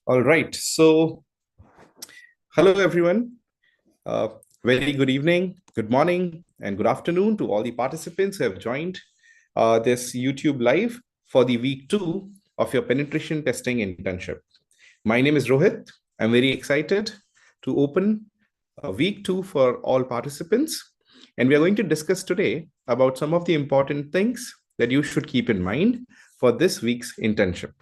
All right. So, hello, everyone. Uh, Very good evening, good morning, and good afternoon to all the participants who have joined this YouTube Live for the week 2 of your penetration testing internship. My name is Rohit. I'm very excited to open week 2 for all participants. And we are going to discuss today about some of the important things that you should keep in mind for this week's internship.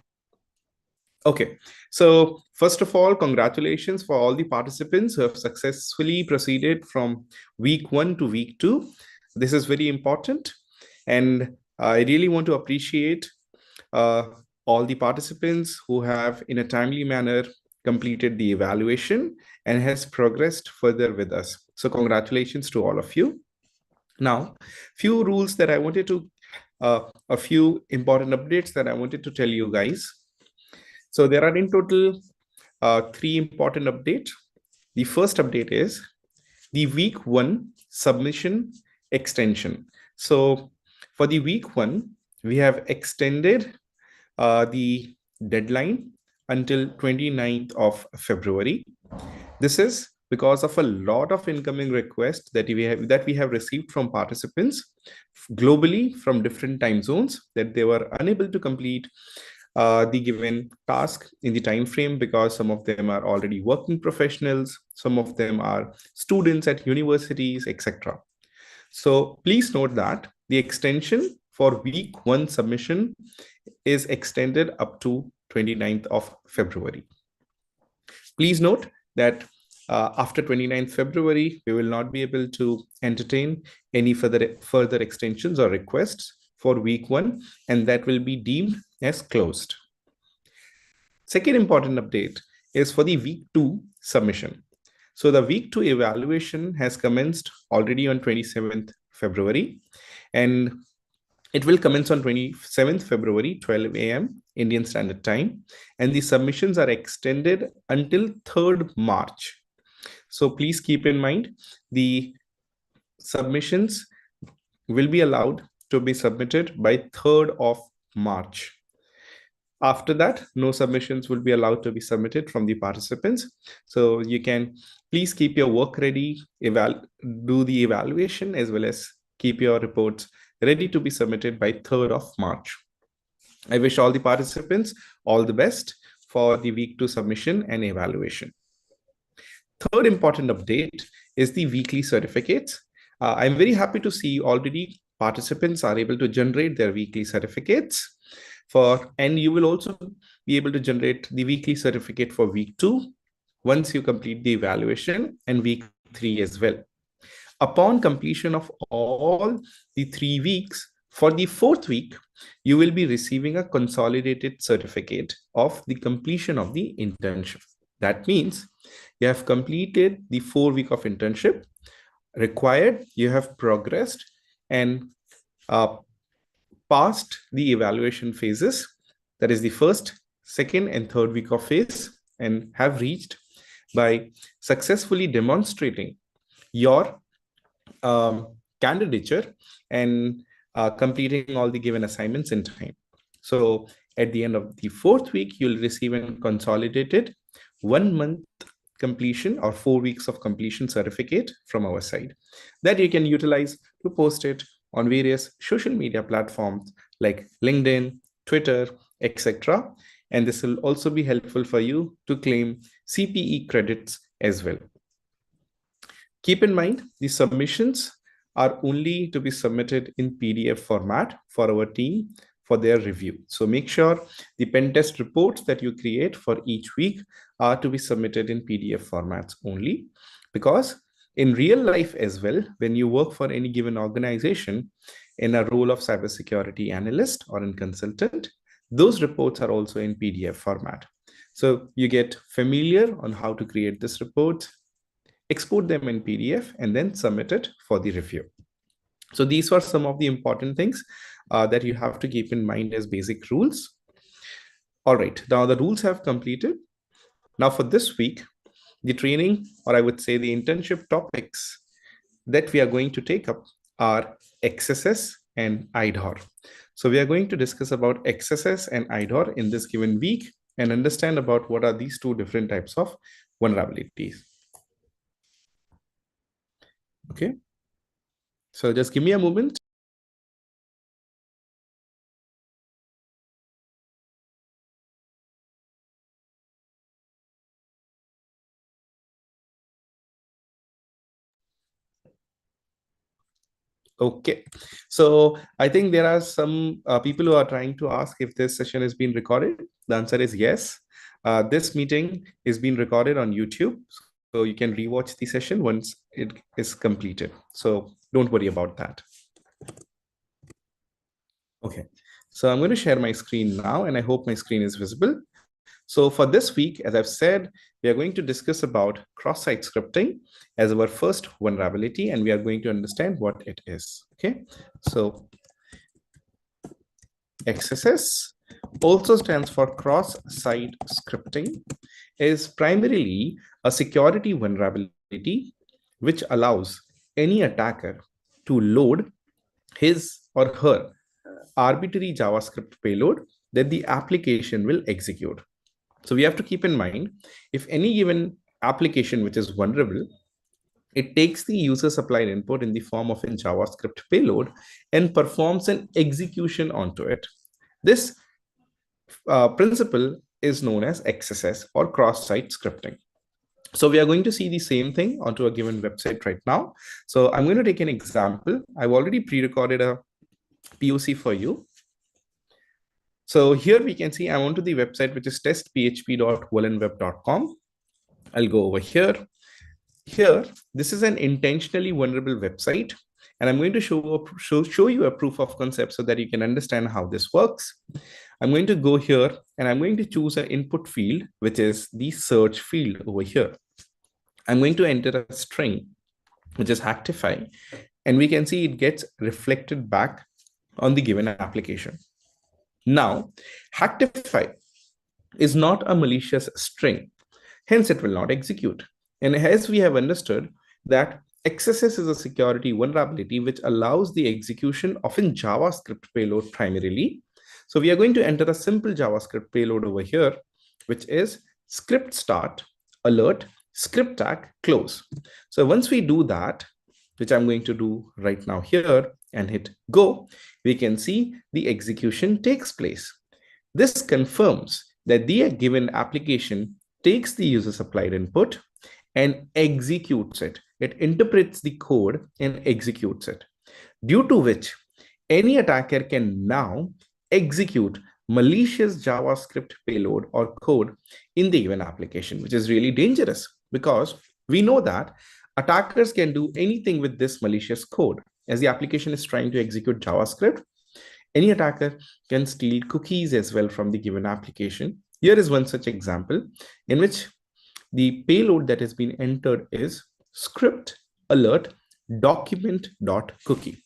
Okay, so first of all, congratulations for all the participants who have successfully proceeded from week 1 to week 2. This is very important. And I really want to appreciate uh, all the participants who have, in a timely manner, completed the evaluation and has progressed further with us. So congratulations to all of you. Now, few rules that I wanted to, a few important updates that I wanted to tell you guys. So there are in total three important updates. The first update is the week 1 submission extension. So for the week 1, we have extended the deadline until 29th of February. This is because of a lot of incoming requests that we have received from participants globally from different time zones that they were unable to complete the given task in the time frame because some of them are already working professionals, some of them are students at universities, etc. So please note that the extension for week 1 submission is extended up to 29th of February. Please note that after 29th February, we will not be able to entertain any further extensions or requests for week 1, and that will be deemed as closed. Second important update is for the week 2 submission. So the week 2 evaluation has commenced already on 27th February, and it will commence on 27th February, 12 a.m. Indian Standard Time, and the submissions are extended until 3rd March. So please keep in mind the submissions will be allowed to be submitted by 3rd of March. After that, no submissions will be allowed to be submitted from the participants. So you can please keep your work ready, do the evaluation, as well as keep your reports ready to be submitted by 3rd of March. I wish all the participants all the best for the week 2 submission and evaluation. Third important update is the weekly certificates. I'm very happy to see already participants are able to generate their weekly certificates and you will also be able to generate the weekly certificate for week 2 once you complete the evaluation, and week 3 as well. Upon completion of all the 3 weeks, for the 4th week, you will be receiving a consolidated certificate of the completion of the internship. That means you have completed the 4 week of internship required, you have progressed and passed the evaluation phases, that is the 1st, 2nd, and 3rd week of phase, and have reached by successfully demonstrating your candidature and completing all the given assignments in time. So at the end of the 4th week, you'll receive a consolidated 1 month completion or 4 weeks of completion certificate from our side that you can utilize to post it on various social media platforms like LinkedIn, Twitter, etc. And this will also be helpful for you to claim CPE credits as well. Keep in mind, the submissions are only to be submitted in PDF format for our team for their review. So make sure the pen test reports that you create for each week are to be submitted in PDF formats only, because in real life as well, when you work for any given organization in a role of cybersecurity analyst or in consultant, those reports are also in PDF format. So you get familiar on how to create this report, export them in PDF, and then submit it for the review. So these were some of the important things that you have to keep in mind as basic rules. All right, now the rules have completed. Now for this week, the training, or I would say the internship topics that we are going to take up are XSS and IDOR. So we are going to discuss about XSS and IDOR in this given week and understand about what are these two different types of vulnerabilities. Okay, so just give me a moment. Okay, so I think there are some people who are trying to ask if this session is being recorded. The answer is yes. This meeting is being recorded on YouTube, so you can rewatch the session once it is completed. So don't worry about that. Okay, so I'm going to share my screen now, and I hope my screen is visible. So for this week, as I've said, we are going to discuss about cross-site scripting as our first vulnerability, and we are going to understand what it is. Okay, so XSS also stands for cross-site scripting, is primarily a security vulnerability which allows any attacker to load his or her arbitrary JavaScript payload that the application will execute. So we have to keep in mind, if any given application which is vulnerable, it takes the user supplied input in the form of a JavaScript payload and performs an execution onto it. This principle is known as XSS or cross-site scripting. So we are going to see the same thing onto a given website right now. So I'm going to take an example. I've already pre-recorded a POC for you. So here we can see I'm onto the website, which is testphp.volanweb.com. I'll go over here. Here, this is an intentionally vulnerable website, and I'm going to show you a proof of concept so that you can understand how this works. I'm going to go here, and I'm going to choose an input field, which is the search field over here. I'm going to enter a string, which is Hacktify, and we can see it gets reflected back on the given application. Now, Hacktify is not a malicious string, hence it will not execute. And as we have understood that XSS is a security vulnerability which allows the execution of a JavaScript payload primarily. So we are going to enter a simple JavaScript payload over here, which is script start, alert, script tag, close. So once we do that, which I'm going to do right now here and hit go, we can see the execution takes place. This confirms that the given application takes the user supplied input and executes it. It interprets the code and executes it, due to which any attacker can now execute malicious JavaScript payload or code in the given application, which is really dangerous because we know that attackers can do anything with this malicious code. As the application is trying to execute JavaScript, any attacker can steal cookies as well from the given application. Here is one such example in which the payload that has been entered is script alert document.cookie,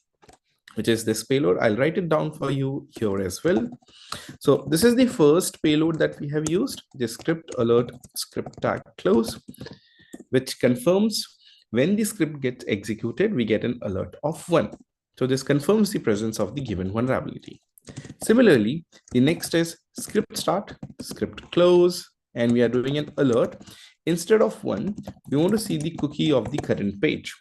which is this payload. I'll write it down for you here as well. So this is the first payload that we have used, the script alert script tag close, which confirms when the script gets executed, we get an alert of 1. So this confirms the presence of the given vulnerability. Similarly, the next is script start, script close, and we are doing an alert. Instead of 1, we want to see the cookie of the current page.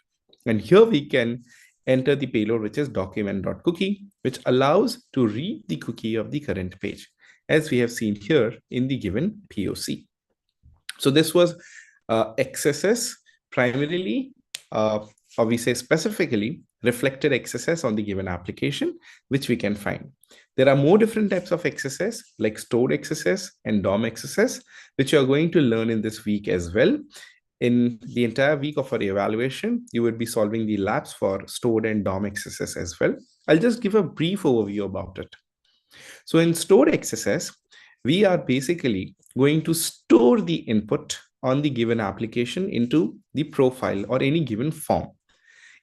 And here we can enter the payload, which is document.cookie, which allows to read the cookie of the current page, as we have seen here in the given POC. So this was XSS primarily, or we say specifically, reflected XSS on the given application, which we can find. There are more different types of XSS, like stored XSS and DOM XSS, which you are going to learn in this week as well. In the entire week of our evaluation, you would be solving the labs for stored and DOM XSS as well. I'll just give a brief overview about it. So in stored XSS, we are basically going to store the input on the given application into the profile or any given form.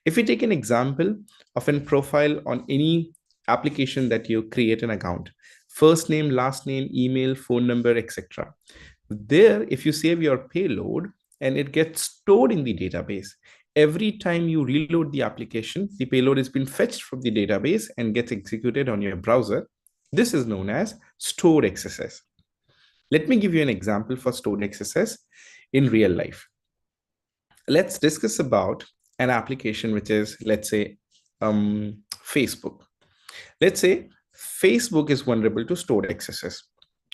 If we take an example of a profile on any application that you create an account, first name, last name, email, phone number, etc. There, if you save your payload and it gets stored in the database, every time you reload the application, the payload has been fetched from the database and gets executed on your browser. This is known as stored XSS. Let me give you an example for stored XSS in real life. Let's discuss about an application which is, let's say, Facebook. Let's say Facebook is vulnerable to stored XSS.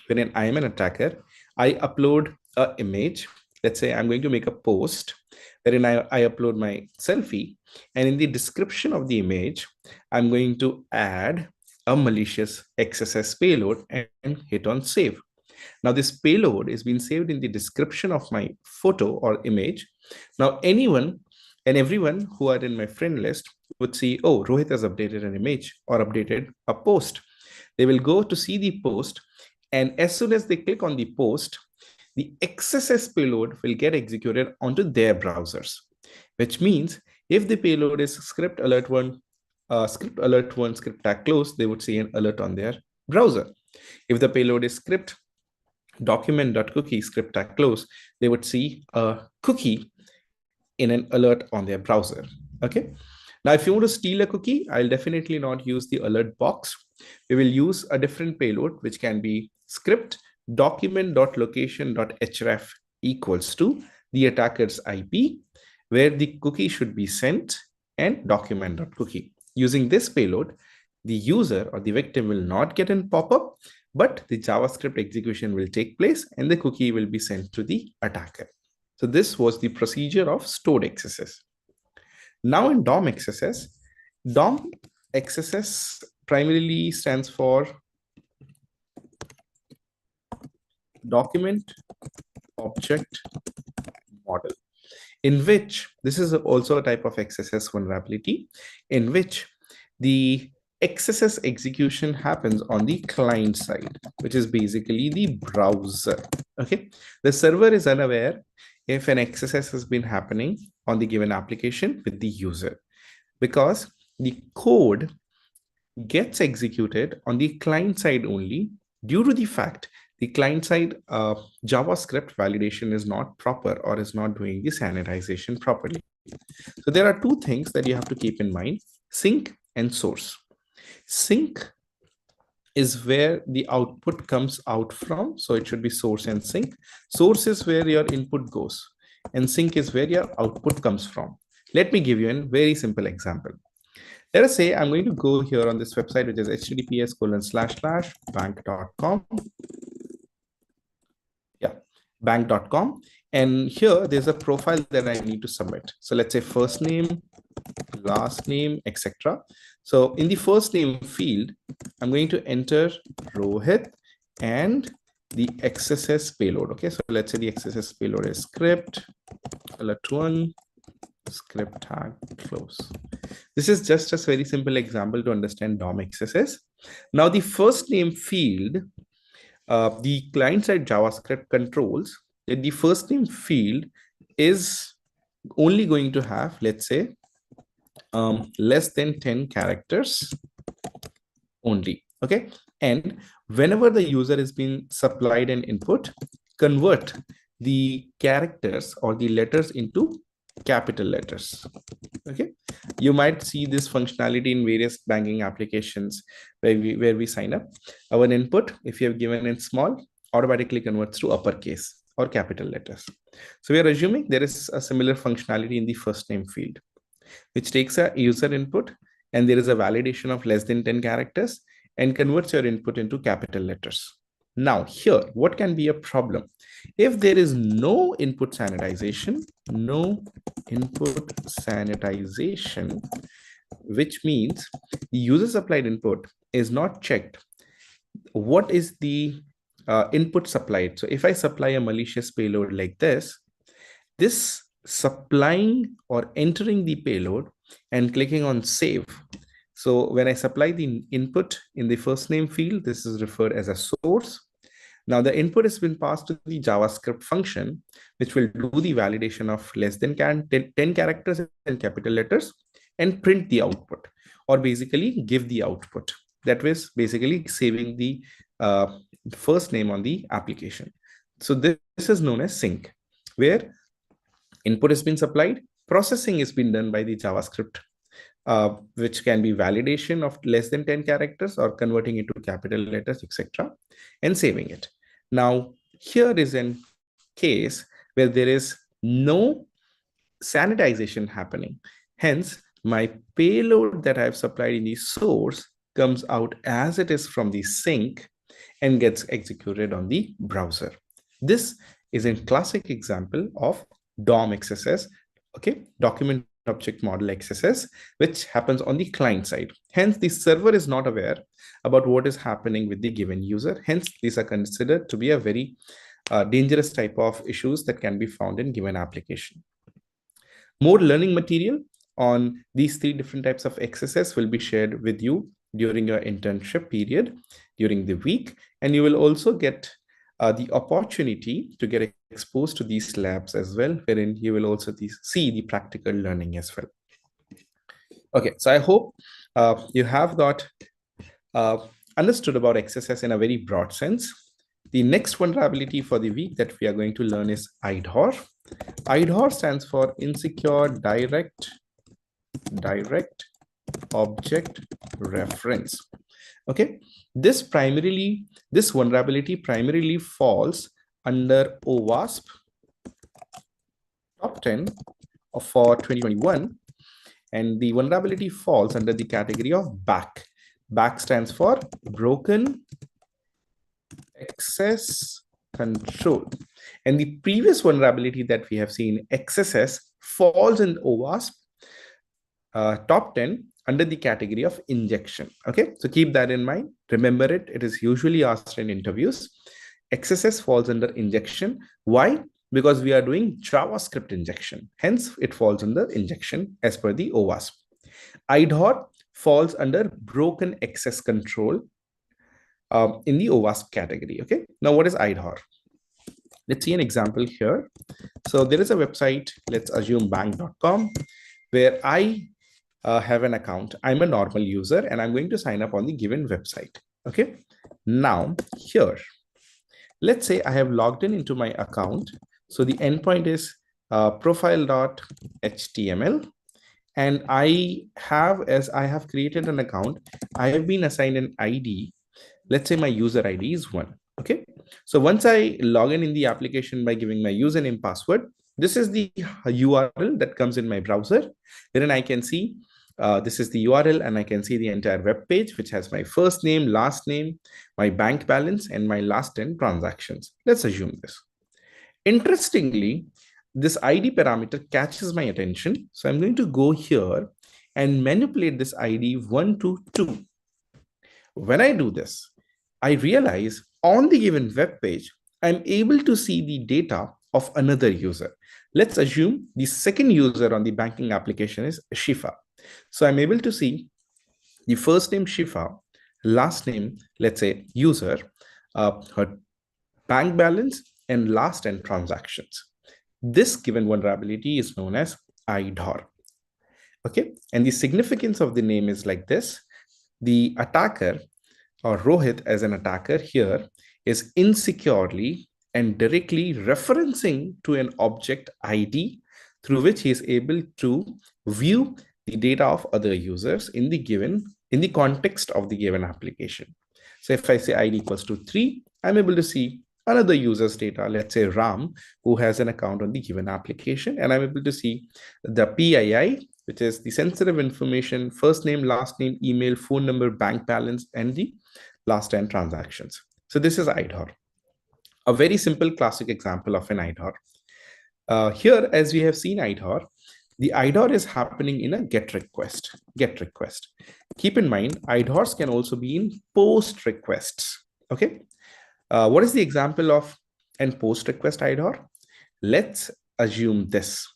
When I am an attacker, I upload an image. Let's say I'm going to make a post wherein I upload my selfie, and in the description of the image, I'm going to add a malicious XSS payload and hit on save. Now this payload is being saved in the description of my photo or image. Now anyone and everyone who are in my friend list would see, oh, Rohit has updated an image or updated a post. They will go to see the post, and as soon as they click on the post, the XSS payload will get executed onto their browsers, which means if the payload is script alert one, script tag close, they would see an alert on their browser. If the payload is script document.cookie script tag close, they would see a cookie in an alert on their browser. Okay. Now, if you want to steal a cookie, I'll definitely not use the alert box. We will use a different payload, which can be script document.location.href equals to the attacker's IP, where the cookie should be sent, and document.cookie. Using this payload, the user or the victim will not get a pop-up, but the JavaScript execution will take place and the cookie will be sent to the attacker. So this was the procedure of stored XSS. Now in DOM XSS primarily stands for document object model, in which this is also a type of XSS vulnerability, in which the XSS execution happens on the client side, which is basically the browser. Okay, the server is unaware if an XSS has been happening on the given application with the user, because the code gets executed on the client side only due to the fact the client side JavaScript validation is not proper or is not doing the sanitization properly. So there are two things that you have to keep in mind: sink and source. Sink is where the output comes out from. So it should be source and sink. Source is where your input goes, and sink is where your output comes from. Let me give you a very simple example. Let us say I'm going to go here on this website, which is https://bank.com. Yeah, bank.com. And here there's a profile that I need to submit. So let's say first name, last name, etc. So in the first name field, I'm going to enter Rohit and the XSS payload. Okay, so let's say the XSS payload is script alert one script tag close. This is just a very simple example to understand DOM XSS. Now the first name field, the client-side JavaScript controls that the first name field is only going to have, let's say, less than 10 characters only. Okay, and whenever the user is being supplied an input, convert the characters or the letters into capital letters. Okay, you might see this functionality in various banking applications where we sign up. Our input, if you have given in small, automatically converts to uppercase or capital letters. So we are assuming there is a similar functionality in the first name field, which takes a user input and there is a validation of less than 10 characters and converts your input into capital letters. Now here, what can be a problem? If there is no input sanitization, which means the user supplied input is not checked. What is the input supplied? So if I supply a malicious payload like this supplying or entering the payload and clicking on save. So when I supply the input in the first name field, this is referred as a source. Now the input has been passed to the JavaScript function, which will do the validation of less than 10 characters in capital letters and print the output, or basically give the output. That was basically saving the first name on the application. So this is known as sink, where input has been supplied, processing has been done by the JavaScript, which can be validation of less than 10 characters or converting it to capital letters, etc., and saving it. Now, here is a case where there is no sanitization happening. Hence, my payload that I've supplied in the source comes out as it is from the sink and gets executed on the browser. This is a classic example of DOM XSS, okay, document object model XSS, which happens on the client side. Hence, the server is not aware about what is happening with the given user. Hence, these are considered to be a very dangerous type of issues that can be found in given application. More learning material on these three different types of XSS will be shared with you during your internship period during the week. And you will also get the opportunity to get exposed to these labs as well, wherein you will also see the practical learning as well. Okay, so I hope you have got understood about XSS in a very broad sense. The next vulnerability for the week that we are going to learn is IDHOR. IDHOR stands for Insecure Direct Object Reference. Okay, this vulnerability primarily falls under OWASP top 10 for 2021, and the vulnerability falls under the category of BAC. BAC stands for Broken Access Control. And the previous vulnerability that we have seen, XSS, falls in OWASP top 10 under the category of injection. Okay, so keep that in mind. Remember it. It is usually asked in interviews. XSS falls under injection. Why? Because we are doing JavaScript injection. Hence, it falls under injection as per the OWASP. IDHOR falls under broken access control in the OWASP category. Okay, now what is IDHOR? Let's see an example here. So there is a website, let's assume bank.com, where I have an account. I'm a normal user and I'm going to sign up on the given website. Okay, now here, let's say I have logged into my account. So the endpoint is profile.html. And I have created an account. I have been assigned an ID. Let's say my user ID is 1. Okay, so once I log in the application by giving my username password, this is the URL that comes in my browser, wherein I can see this is the URL, and I can see the entire web page, which has my first name, last name, my bank balance, and my last 10 transactions. Let's assume this. Interestingly, this ID parameter catches my attention. So I'm going to go here and manipulate this ID 1 to 2. When I do this, I realize on the given web page, I'm able to see the data of another user. Let's assume the second user on the banking application is Shifa. So I'm able to see the first name Shifa, last name, let's say user, her bank balance, and last 10 transactions. This given vulnerability is known as IDHOR. Okay, and the significance of the name is like this. The attacker, or Rohit as an attacker here, is insecurely and directly referencing to an object ID through which he is able to view the data of other users in the context of the given application. So if I say ID equals to 3, I'm able to see another user's data, let's say Ram, who has an account on the given application, and I'm able to see the PII, which is the sensitive information, first name, last name, email, phone number, bank balance, and the last 10 transactions. So this is IDHOR, a very simple classic example of an IDHOR. Here, as we have seen IDHOR, the IDHOR is happening in a GET request. Keep in mind, IDHORs can also be in POST requests. Okay. What is the example of an POST request IDHOR? Let's assume this,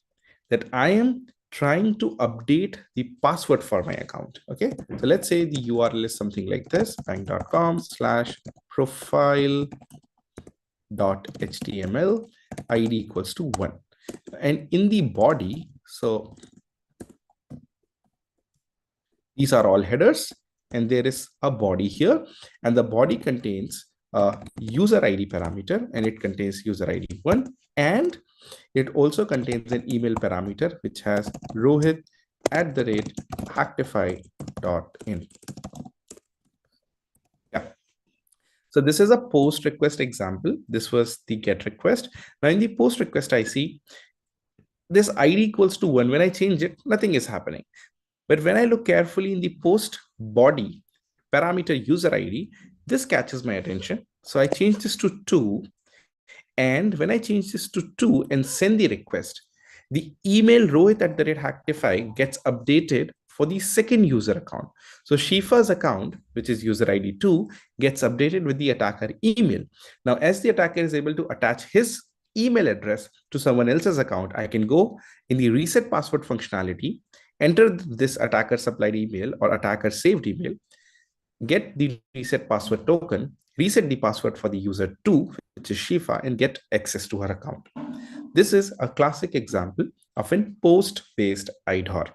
that I am trying to update the password for my account. Okay, so let's say the URL is something like this, bank.com/profile.html, ID equals to 1. And in the body, so these are all headers, and there is a body here, and the body contains a user ID parameter, and it contains user ID 1, and it also contains an email parameter which has rohit@hacktify.in. Yeah. So this is a post request example. This was the get request. Now in the post request, I see this ID equals to 1. When I change it, nothing is happening. But when I look carefully in the post body parameter user ID, this catches my attention. So I change this to 2. And when I change this to 2 and send the request, the email rohit@hacktify gets updated for the second user account. So Shifa's account, which is user ID 2, gets updated with the attacker email. Now, as the attacker is able to attach his email address to someone else's account, I can go in the reset password functionality, enter this attacker supplied email or attacker saved email, get the reset password token, reset the password for the user 2, which is Shifa, and get access to her account. This is a classic example of a post-based IDOR.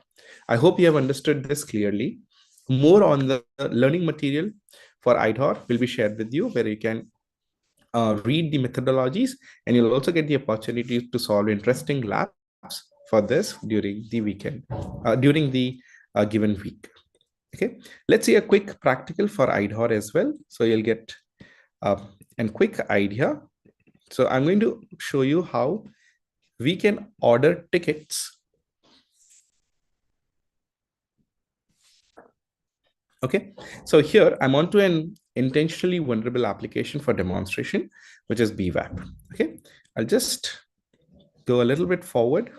I hope you have understood this clearly. More on the learning material for IDOR will be shared with you, where you can read the methodologies, and you'll also get the opportunity to solve interesting labs for this during the weekend, during the given week. Okay, let's see a quick practical for IDOR as well. So you'll get a quick idea. So I'm going to show you how we can order tickets. Okay, so here I'm onto an intentionally vulnerable application for demonstration, which is BWAP. Okay, I'll just go a little bit forward.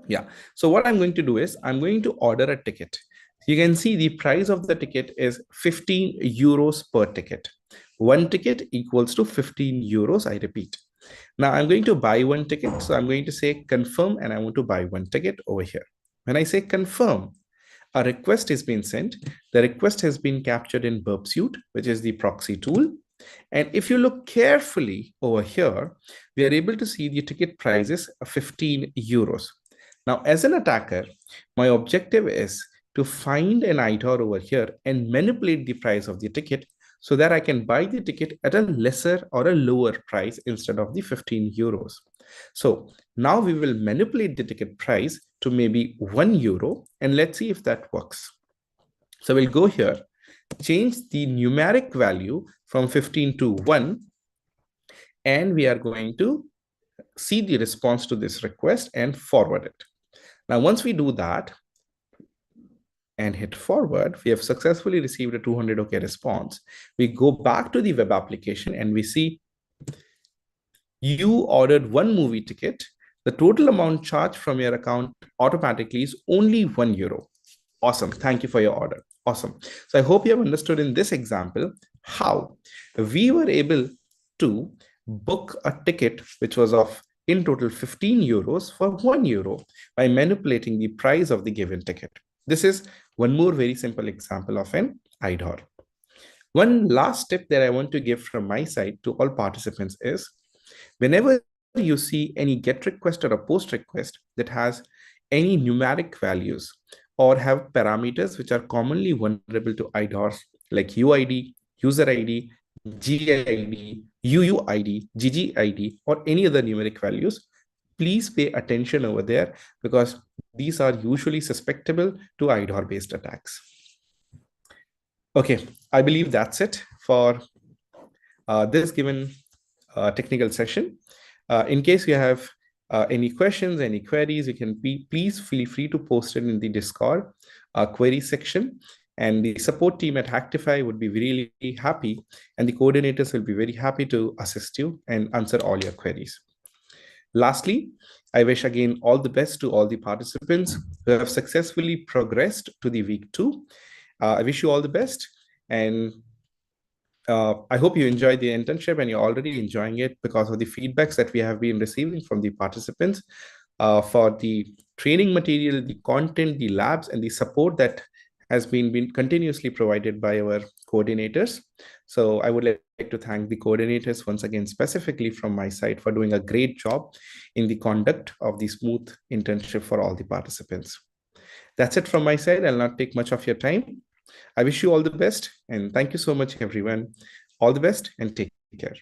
Yeah, so what I'm going to do is I'm going to order a ticket. You can see the price of the ticket is 15 euros per ticket. One ticket equals to 15 euros, I repeat. Now I'm going to buy one ticket. So I'm going to say confirm, and I want to buy one ticket over here. When I say confirm, a request has been sent. The request has been captured in Burp Suite, which is the proxy tool. And if you look carefully over here, we are able to see the ticket price is 15 euros. Now, as an attacker, my objective is to find an IDOR over here and manipulate the price of the ticket so that I can buy the ticket at a lesser or a lower price instead of the 15 euros. So now we will manipulate the ticket price to maybe 1 euro, and let's see if that works. So we'll go here, change the numeric value from 15 to 1, and we are going to see the response to this request and forward it. Now, once we do that and hit forward, we have successfully received a 200 OK response. We go back to the web application and we see you ordered one movie ticket. The total amount charged from your account automatically is only 1 euro. Awesome. Thank you for your order. Awesome. So I hope you have understood in this example how we were able to book a ticket which was of in total 15 euros for 1 euro by manipulating the price of the given ticket. This is one more very simple example of an IDOR. One last tip that I want to give from my side to all participants is whenever you see any GET request or a POST request that has any numeric values or have parameters which are commonly vulnerable to IDORs like UID, user ID, GID, UUID, GGID, or any other numeric values, please pay attention over there because these are usually susceptible to IDOR-based attacks. Okay, I believe that's it for this given technical session. In case you have any questions, any queries, you can please feel free to post it in the Discord query section. And the support team at Hacktify would be really happy, and the coordinators will be very happy to assist you and answer all your queries. Lastly, I wish again all the best to all the participants who have successfully progressed to the week 2. I wish you all the best, and I hope you enjoyed the internship and you're already enjoying it because of the feedbacks that we have been receiving from the participants for the training material, the content, the labs, and the support that has been continuously provided by our coordinators. So I would like to thank the coordinators once again, specifically from my side, for doing a great job in the conduct of the smooth internship for all the participants. That's it from my side. I'll not take much of your time. I wish you all the best, and thank you so much, everyone. All the best and take care.